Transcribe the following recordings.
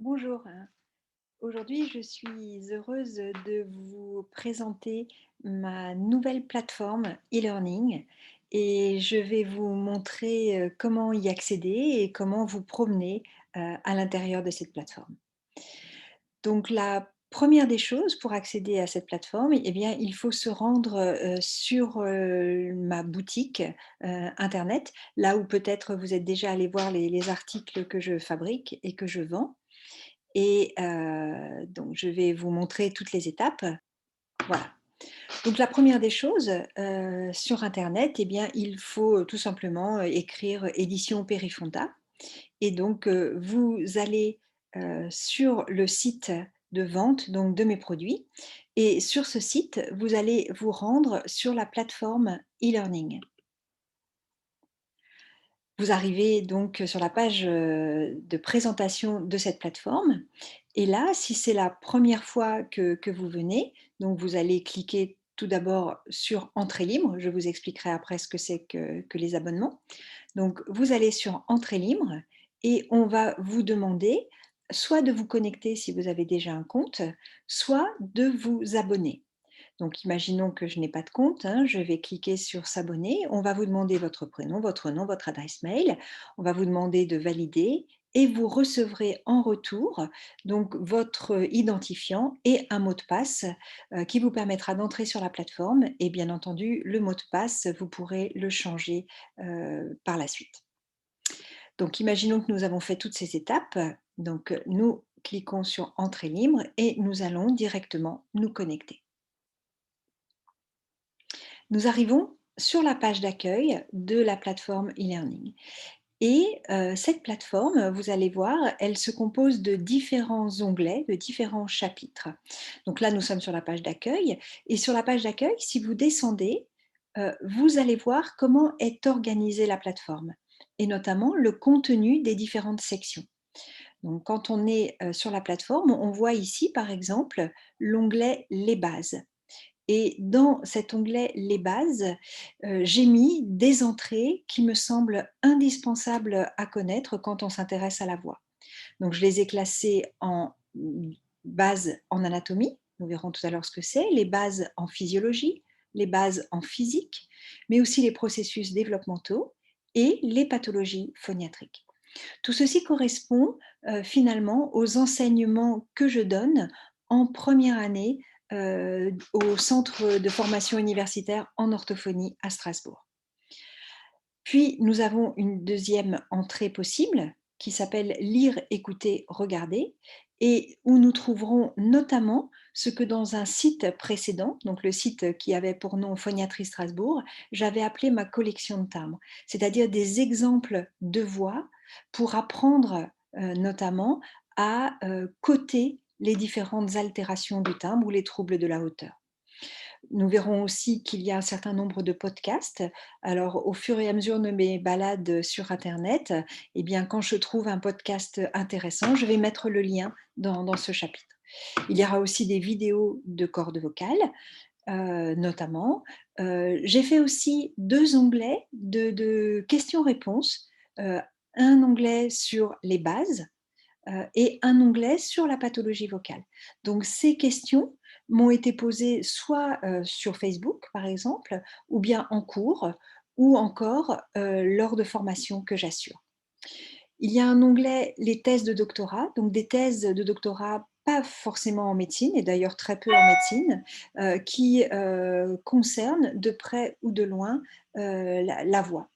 Bonjour. Aujourd'hui, je suis heureuse de vous présenter ma nouvelle plateforme e-learning et je vais vous montrer comment y accéder et comment vous promener à l'intérieur de cette plateforme. Donc, la première des choses pour accéder à cette plateforme, eh bien, il faut se rendre sur ma boutique internet, là où peut-être vous êtes déjà allé voir les articles que je fabrique et que je vends. Et donc je vais vous montrer toutes les étapes. Voilà. Donc la première des choses, sur internet, eh bien, il faut tout simplement, écrire édition Périfonda et donc vous allez, sur le site de vente donc de mes produits et sur ce site, vous allez vous rendre sur la plateforme e-learning. Vous arrivez donc sur la page, de présentation de cette plateforme et là, si c'est la première fois que vous venez, donc vous allez cliquer tout d'abord sur Entrée libre. Je vous expliquerai après ce que c'est que les abonnements. Donc vous allez sur Entrée libre et on va vous demander soit de vous connecter si vous avez déjà un compte, soit de vous abonner. Donc, imaginons que je n'ai pas de compte, hein, je vais cliquer sur s'abonner. On va vous demander votre prénom, votre nom, votre adresse mail. On va vous demander de valider et vous recevrez en retour donc votre identifiant et un mot de passe qui vous permettra d'entrer sur la plateforme. Et bien entendu, le mot de passe, vous pourrez le changer par la suite. Donc, imaginons que nous avons fait toutes ces étapes. Donc, nous cliquons sur Entrée libre et nous allons directement nous connecter. Nous arrivons sur la page d'accueil de la plateforme e-learning et cette plateforme, vous allez voir, elle se compose de différents onglets, de différents chapitres. Donc là, nous sommes sur la page d'accueil et sur la page d'accueil, si vous descendez, vous allez voir comment est organisée la plateforme et notamment le contenu des différentes sections. Donc quand on est, sur la plateforme, on voit ici, par exemple, l'onglet «Les bases». Et dans cet onglet «Les bases», j'ai mis des entrées qui me semblent indispensables à connaître quand on s'intéresse à la voix. Donc je les ai classées en bases en anatomie, nous verrons tout à l'heure ce que c'est, les bases en physiologie, les bases en physique, mais aussi les processus développementaux et les pathologies phoniatriques. Tout ceci correspond, finalement aux enseignements que je donne en première année, au centre de formation universitaire en orthophonie à Strasbourg. Puis nous avons une deuxième entrée possible qui s'appelle «Lire, écouter, regarder» et où nous trouverons notamment ce que dans un site précédent, donc le site qui avait pour nom Phoniatrie Strasbourg, j'avais appelé ma collection de timbres. C'est-à-dire des exemples de voix pour apprendre, notamment à, coter les différentes altérations du timbre ou les troubles de la hauteur. Nous verrons aussi qu'il y a un certain nombre de podcasts. Alors, au fur et à mesure de mes balades sur internet, eh bien, quand je trouve un podcast intéressant, je vais mettre le lien dans ce chapitre. Il y aura aussi des vidéos de cordes vocales, notamment. J'ai fait aussi 2 onglets de questions-réponses, un onglet sur les bases et un onglet sur la pathologie vocale. Donc ces questions m'ont été posées soit, sur Facebook par exemple, ou bien en cours, ou encore, lors de formations que j'assure. Il y a un onglet «Les thèses de doctorat», donc des thèses de doctorat pas forcément en médecine et d'ailleurs très peu en médecine, qui, concernent de près ou de loin, la voix.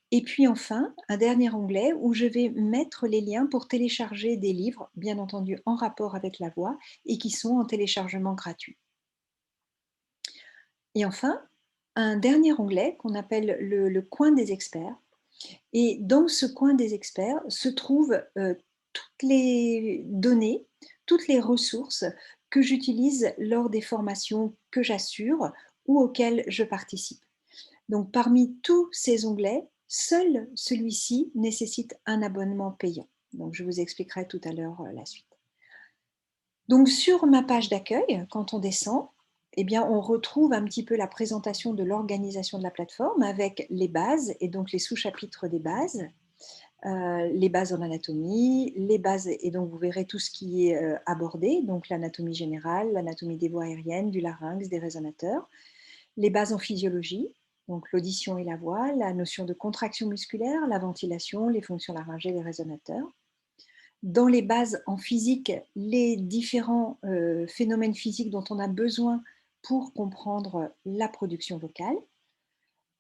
Et puis enfin, un dernier onglet où je vais mettre les liens pour télécharger des livres, bien entendu en rapport avec la voix et qui sont en téléchargement gratuit. Et enfin, un dernier onglet qu'on appelle le coin des experts et dans ce coin des experts se trouvent, toutes les données, toutes les ressources que j'utilise lors des formations que j'assure ou auxquelles je participe. Donc parmi tous ces onglets, seul celui-ci nécessite un abonnement payant. Donc je vous expliquerai tout à l'heure la suite. Donc sur ma page d'accueil, quand on descend, eh bien, on retrouve un petit peu la présentation de l'organisation de la plateforme avec les bases et donc les sous-chapitres des bases. les bases en anatomie, les bases et donc vous verrez tout ce qui est, abordé, donc l'anatomie générale, l'anatomie des voies aériennes, du larynx, des résonateurs, les bases en physiologie, donc l'audition et la voix, la notion de contraction musculaire, la ventilation, les fonctions laryngées, les résonateurs. Dans les bases en physique, les différents, phénomènes physiques dont on a besoin pour comprendre la production vocale.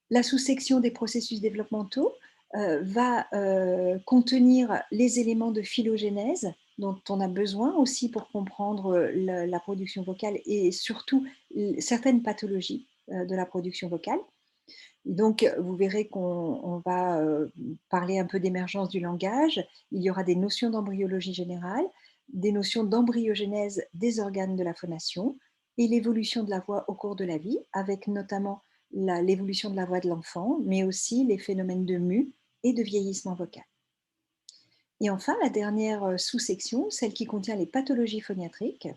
La sous-section des processus développementaux va contenir les éléments de phylogénèse dont on a besoin aussi pour comprendre la production vocale et surtout certaines pathologies de la production vocale. Donc, vous verrez qu'on va parler un peu d'émergence du langage. Il y aura des notions d'embryologie générale, des notions d'embryogénèse des organes de la phonation et l'évolution de la voix au cours de la vie, avec notamment l'évolution de la voix de l'enfant, mais aussi les phénomènes de mue et de vieillissement vocal. Et enfin, la dernière sous-section, celle qui contient les pathologies phoniatriques.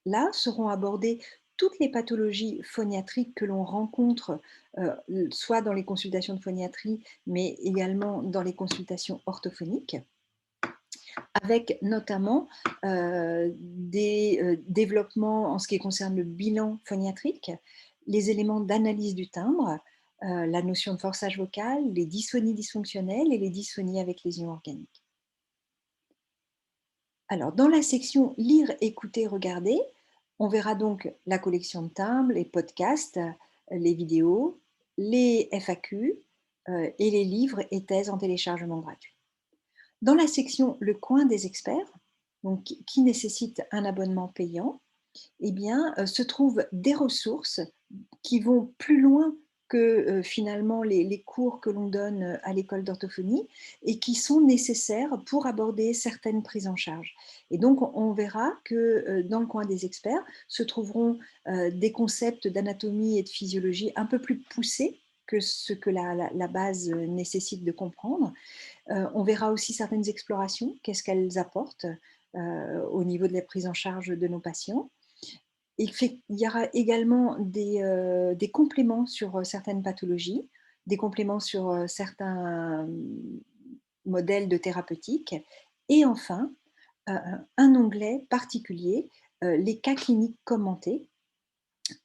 Là seront abordées toutes les pathologies phoniatriques que l'on rencontre, soit dans les consultations de phoniatrie, mais également dans les consultations orthophoniques, avec notamment des développements en ce qui concerne le bilan phoniatrique, les éléments d'analyse du timbre, la notion de forçage vocal, les dysphonies dysfonctionnelles et les dysphonies avec lésions organiques. Alors, dans la section lire, écouter, regarder, on verra donc la collection de timbres, les podcasts, les vidéos, les FAQ et les livres et thèses en téléchargement gratuit. Dans la section le coin des experts, donc, qui nécessite un abonnement payant, eh bien, se trouvent des ressources qui vont plus loin que finalement les cours que l'on donne à l'école d'orthophonie et qui sont nécessaires pour aborder certaines prises en charge. Et donc, on verra que dans le coin des experts se trouveront des concepts d'anatomie et de physiologie un peu plus poussés que ce que la base nécessite de comprendre. On verra aussi certaines explorations, qu'est-ce qu'elles apportent au niveau de la prise en charge de nos patients. Il y aura également des compléments sur certaines pathologies, des compléments sur certains modèles de thérapeutique et enfin un onglet particulier, les cas cliniques commentés,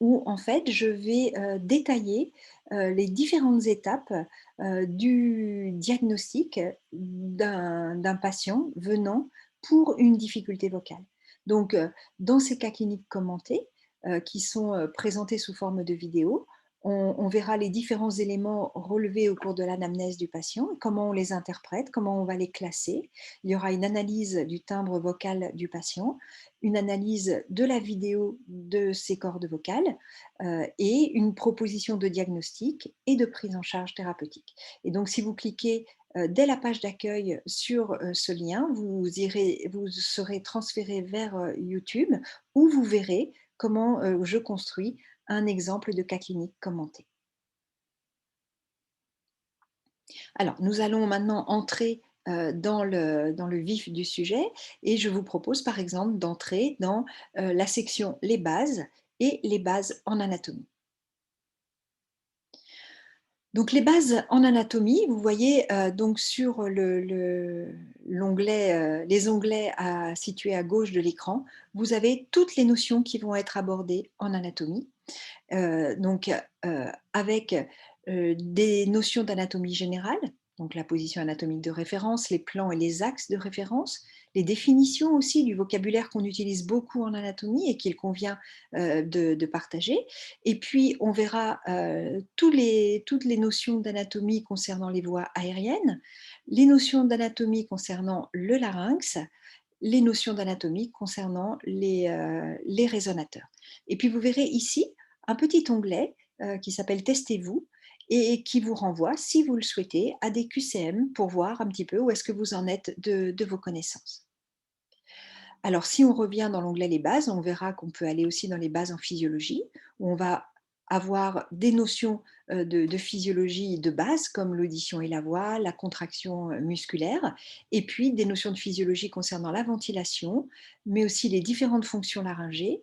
où en fait je vais détailler les différentes étapes du diagnostic d'un patient venant pour une difficulté vocale. Donc, dans ces cas cliniques commentés, qui sont présentés sous forme de vidéo, on verra les différents éléments relevés au cours de l'anamnèse du patient, comment on les interprète, comment on va les classer. Il y aura une analyse du timbre vocal du patient, une analyse de la vidéo de ses cordes vocales et une proposition de diagnostic et de prise en charge thérapeutique. Et donc, si vous cliquez dès la page d'accueil sur ce lien, vous serez transféré vers YouTube où vous verrez comment je construis un exemple de cas clinique commenté. Alors, nous allons maintenant entrer dans le vif du sujet et je vous propose par exemple d'entrer dans la section les bases et les bases en anatomie. Donc les bases en anatomie, vous voyez donc sur l'onglet, les onglets situés à gauche de l'écran, vous avez toutes les notions qui vont être abordées en anatomie. Donc avec des notions d'anatomie générale, donc la position anatomique de référence, les plans et les axes de référence, les définitions aussi du vocabulaire qu'on utilise beaucoup en anatomie et qu'il convient de partager. Et puis, on verra toutes les notions d'anatomie concernant les voies aériennes, les notions d'anatomie concernant le larynx, les notions d'anatomie concernant les résonateurs. Et puis, vous verrez ici un petit onglet qui s'appelle Testez-vous et qui vous renvoie, si vous le souhaitez, à des QCM pour voir un petit peu où est-ce que vous en êtes de vos connaissances. Alors, si on revient dans l'onglet Les bases, on verra qu'on peut aller aussi dans les bases en physiologie, où on va avoir des notions de physiologie de base, comme l'audition et la voix, la contraction musculaire, et puis des notions de physiologie concernant la ventilation, mais aussi les différentes fonctions laryngées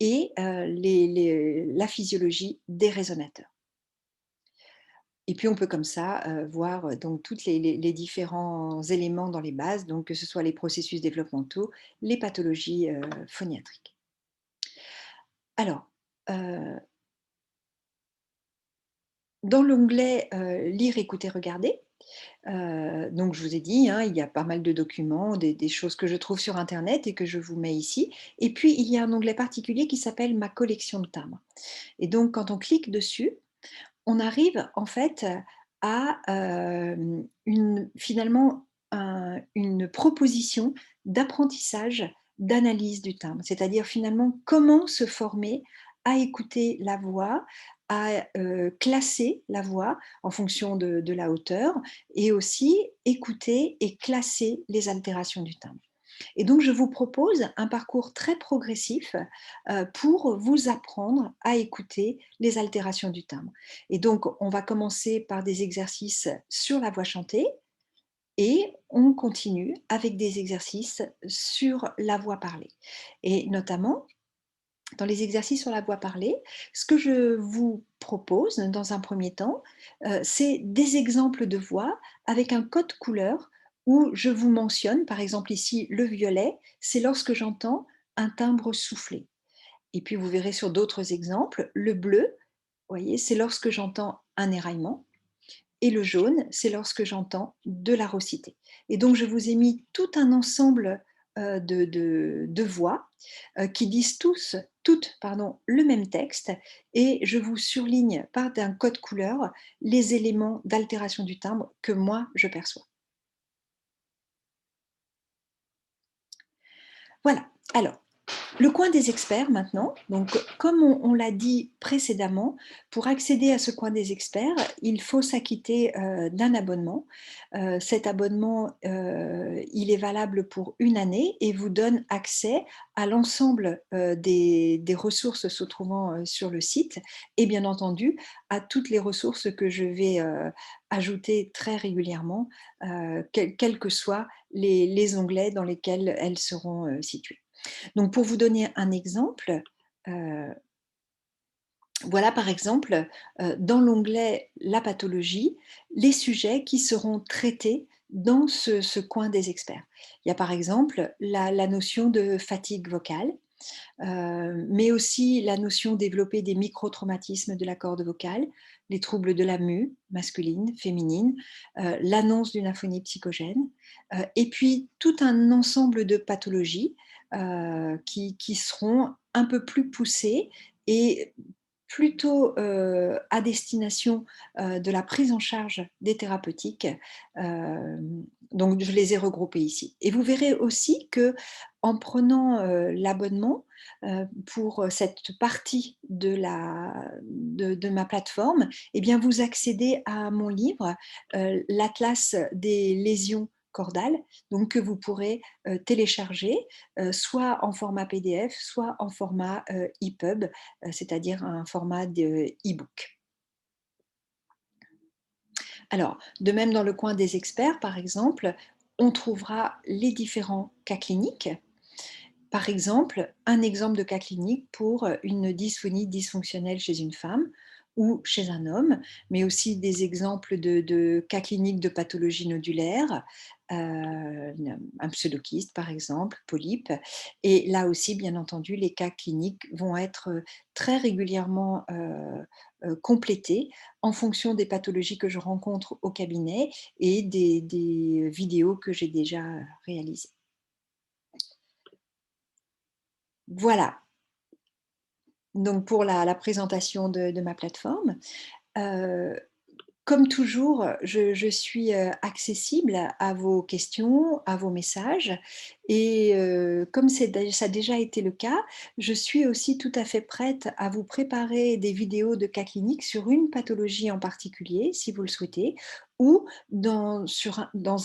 et la physiologie des résonateurs. Et puis on peut comme ça, voir, donc toutes les différents éléments dans les bases, donc que ce soit les processus développementaux, les pathologies, phoniatriques. Alors, heu, dans l'onglet, «Lire, écouter, regarder», donc je vous ai dit, hein, il y a pas mal de documents, des choses que je trouve sur internet et que je vous mets ici. Et puis il y a un onglet particulier qui s'appelle «Ma collection de timbres». Et donc quand on clique dessus, on arrive en fait à, une finalement une proposition d'apprentissage, d'analyse du timbre. C'est-à-dire finalement comment se former à écouter la voix, à, classer la voix en fonction de la hauteur et aussi écouter et classer les altérations du timbre. Et donc je vous propose un parcours très progressif, pour vous apprendre à écouter les altérations du timbre. Et donc on va commencer par des exercices sur la voix chantée et on continue avec des exercices sur la voix parlée. Et notamment, dans les exercices sur la voix parlée, ce que je vous propose dans un premier temps, c'est des exemples de voix avec un code couleur où je vous mentionne, par exemple ici, le violet, c'est lorsque j'entends un timbre soufflé. Et puis vous verrez sur d'autres exemples, le bleu, vous voyez, c'est lorsque j'entends un éraillement. Et le jaune, c'est lorsque j'entends de la rossité. Et donc je vous ai mis tout un ensemble, de voix, qui disent toutes pardon, le même texte et je vous surligne par un code couleur les éléments d'altération du timbre que moi je perçois. Voilà. Alors, le coin des experts maintenant, donc comme on l'a dit précédemment, pour accéder à ce coin des experts, il faut s'acquitter, d'un abonnement. Cet abonnement, il est valable pour une année et vous donne accès à l'ensemble, des ressources se trouvant, sur le site et bien entendu à toutes les ressources que je vais, ajouter très régulièrement, quels que soient les onglets dans lesquels elles seront, situées. Donc pour vous donner un exemple, heu, voilà par exemple, dans l'onglet «La pathologie», les sujets qui seront traités dans ce coin des experts. Il y a par exemple la notion de fatigue vocale, mais aussi la notion développée des micro-traumatismes de la corde vocale, les troubles de la mue, masculine, féminine, l'annonce d'une aphonie psychogène, et puis tout un ensemble de pathologies, qui seront un peu plus poussées et plutôt, à destination, de la prise en charge des thérapeutiques, donc je les ai regroupés ici. Et vous verrez aussi que en prenant, l'abonnement, pour cette partie de ma plateforme, eh bien vous accédez à mon livre, «L'atlas des lésions cordales», donc que vous pourrez, télécharger, soit en format PDF, soit en format, EPUB, c'est-à-dire un format de e-book. Alors, de même dans le coin des experts, par exemple, on trouvera les différents cas cliniques. Par exemple, un exemple de cas clinique pour une dysphonie dysfonctionnelle chez une femme ou chez un homme, mais aussi des exemples de cas cliniques de pathologie nodulaire, un pseudokyste par exemple, polype. Et là aussi, bien entendu, les cas cliniques vont être très régulièrement complétés en fonction des pathologies que je rencontre au cabinet et des vidéos que j'ai déjà réalisées. Voilà, donc pour la présentation de ma plateforme. Heu, Comme toujours, je suis, accessible à vos questions, à vos messages et comme ça a déjà été le cas, je suis aussi tout à fait prête à vous préparer des vidéos de cas cliniques sur une pathologie en particulier, si vous le souhaitez, ou dans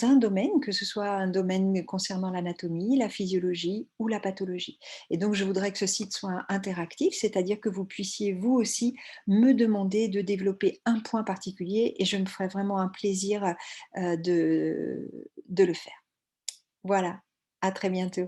un domaine, que ce soit un domaine concernant l'anatomie, la physiologie ou la pathologie. Et donc je voudrais que ce site soit interactif, c'est-à-dire que vous puissiez vous aussi me demander de développer un point particulier et je me ferai vraiment un plaisir, de le faire. Voilà, à très bientôt.